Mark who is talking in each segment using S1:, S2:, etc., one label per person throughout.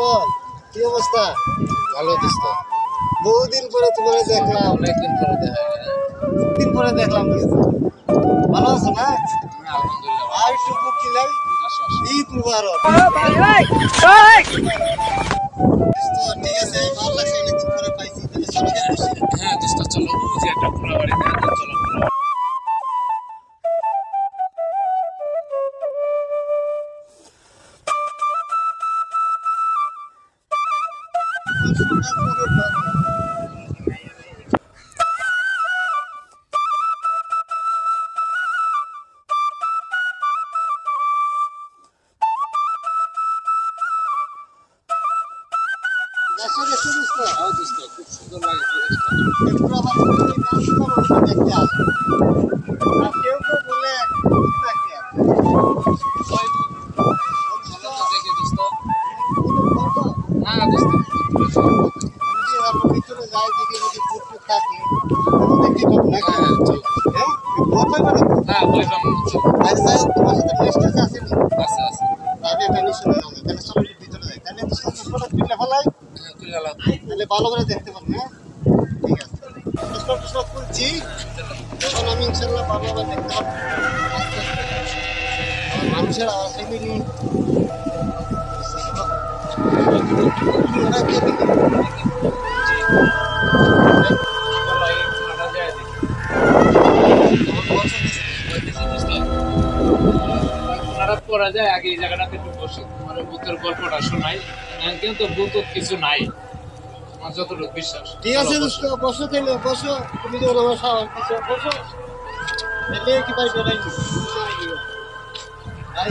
S1: বল কি অবস্থা?
S2: ভালো দোস্ত,
S1: বহুদিন পরে তোমার দেখলাম।
S2: অনেকদিন পরে দেখা গেল।
S1: দিন পরে দেখলাম। ভালো আছো না?
S2: আলহামদুলিল্লাহ।
S1: আর একটু বুক খিলাই। ঈদ মুবারক। ঠিক আছে, ভালো লাগছে, অনেকদিন পরে পাইছি। তাহলে চলো গে বসি।
S2: হ্যাঁ দোস্ত, চলো যে একটা পুরা বাড়ি দেখা চলো।
S1: দেশে গেছো দোস্ত?
S2: হ্যাঁ দোস্ত, খুব সুন্দর লাগে।
S1: একটু আবার দেখতে আসো। আর কেউ কেউ বলে নাকি আর
S2: দেখে দোস্ত। না দোস্ত,
S1: যদি আমরা ভিতরে যাই দেখে যদি বুট টুট থাকে দেখতে পাবো না।
S2: হ্যাঁ চলো।
S1: হ্যাঁ ভয় পাবে না?
S2: হ্যাঁ বললাম চলো।
S1: আর যাই হোক, তোমার সাথে মেসটেজ আসেনি?
S2: আচ্ছা আচ্ছা।
S1: তাহলে এটা নিশ্চয় যাবে। তাহলে চলো একটু ভিতরে যাই। তাহলে তো চশমাটা খুলে ফেলাই,
S2: হ্যাঁ খুলে গেল।
S1: তাহলে ভালো করে দেখতে পারবে। হ্যাঁ ঠিক আছে, চশমা টশমা খুলছি। তখন আমি ইনশাল্লাহ ভালোভাবে দেখতে পারবো। আর মানুষের আওয়াজ হইলেনি ওরা কে দিকে?
S2: করা যায় আগে এই জায়গাটাতে একটু বসে তোমার ভূতের গল্পটা শোনাই। কিন্তু ভূত কিছু নাই, আমার যতটুকু বিশ্বাস।
S1: ঠিক আছে দোস্ত, বসো তাহলে, বসো। তুমি তো আমার সাহস দিচ্ছ, বসো। এলে কি ভাই বেড়াইনি ভাই।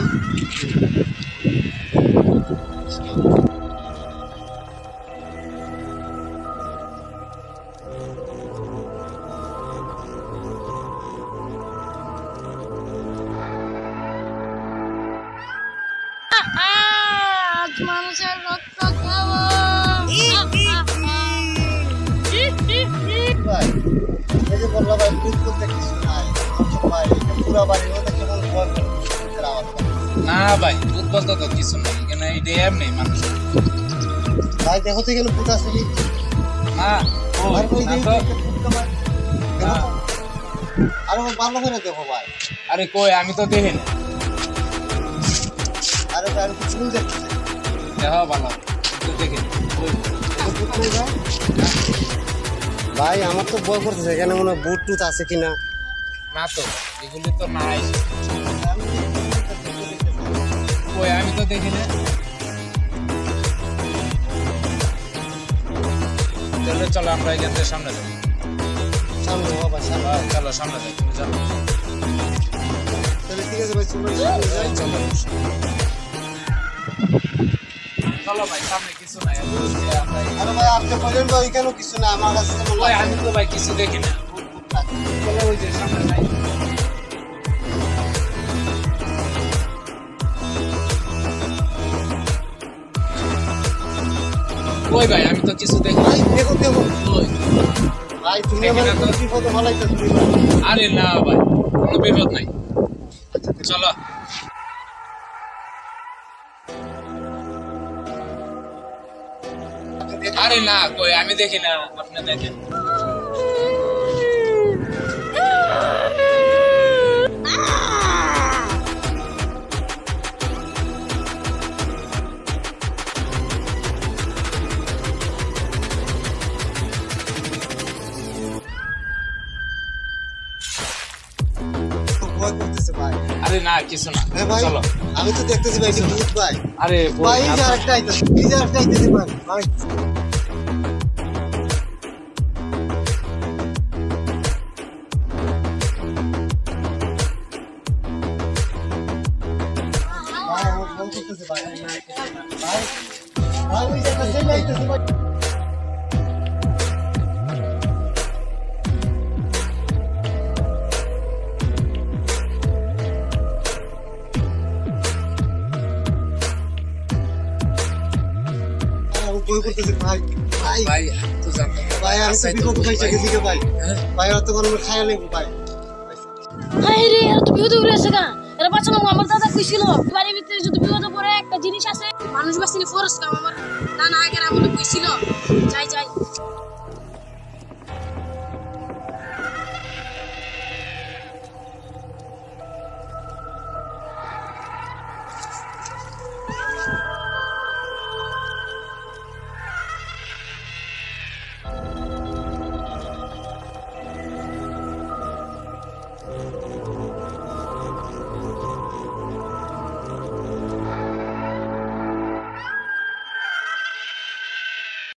S3: আজ মানুষের রক্ত খাবো।
S1: ভাই এই যে বললাম ভাই, ভূত বলতে কিছু নাই ভাই। এটা পুরা বাড়ির মধ্যে কেমন ভয় করে ভূতের আওয়াজ করে।
S2: না ভাই, ভূত বলতে তো কিছু নেই এখানে, এটা এমনি মানুষ।
S1: ভাই দেখো তো এখানে ভূত আছে কি?
S2: না
S1: আর ওই
S2: না
S1: যে
S2: তো।
S1: ভূতটা ভাই, দেখো তো। আরে ভালো করে দেখো ভাই।
S2: আরে কই, আমি তো দেখি না।
S1: আরে ভাই আমি কিছু দেখতেছি।
S2: দেখো ভালো, তো দেখি না। কই?
S1: ভূত নেই ভাই। ভাই আমার তো ভয় করতেছে, এখানে মনে হয় ভূত টুত আছে কিনা।
S2: না তো, এগুলি তো নাই। কই, আমি তো দেখি না। চলো চলো, আমরা এখান থেকে সামনে যাবো।
S1: সামনে বাবা সামনে।
S2: চলো সামনে যাই, তুমি চলো।
S1: তাহলে ঠিক আছে ভাই, চলো সামনে যাই।
S2: চলো চলো ভাই, সামনে কিছু নাই।
S1: আরে ভাই আপনি বলেন ভাই এখানেও কিছু না, আমার কাছে তো মনে
S2: ভাই
S1: হয়
S2: আমি তো ভাই কিছু দেখি না। চলো ওই যে সামনে যাই। ওই ভাই আমি তো কিছু দেখি না।
S1: ভাই দেখো দেখো
S2: ওই।
S1: ভাই, তুমি
S2: দেখি
S1: আমার
S2: না তো।
S1: বিপদে ফলাইতেছো ভাই।
S2: আরে না ভাই, কোনো বিপদ নাই। চলো। আরে না কই, আমি দেখি না, আপনি দেখেন।
S1: ভয় করতেছে ভাই।
S2: আরে না কিছু না,
S1: হ্যাঁ ভাই,
S2: চলো।
S1: আমি তো দেখতেছি ভাই এটা ভূত ভাই।
S2: আরে
S1: ভাই এই যে আরেকটা আইতেছে, এই যে আরেকটা আইতেছে ভাই। ভাই ভাই আমার ভয় করতেছে ভাই। ভাই ভাই ওই যে একটা ছেলে আইতেছে ভাই। ভয় করতেছে ভাই। ভাই
S2: ভাই তো জানতাম না।
S1: ভাই আমি তো বিপদ পাইছি গেছি ভাই। ভাই অত কোনো খায়া নেই ভাই।
S3: হাই রে, আর তো বিপদে উড়ে আছে গা। এরা বাঁচানো আমার দাদা কইছিল বাড়ির ভিতরে যদি বিপদে পড়ে একটা জিনিস আছে মানুষ বাঁচিনি ফরজ কাম আমার নানা আগের আমলে কইছিল যাই যাই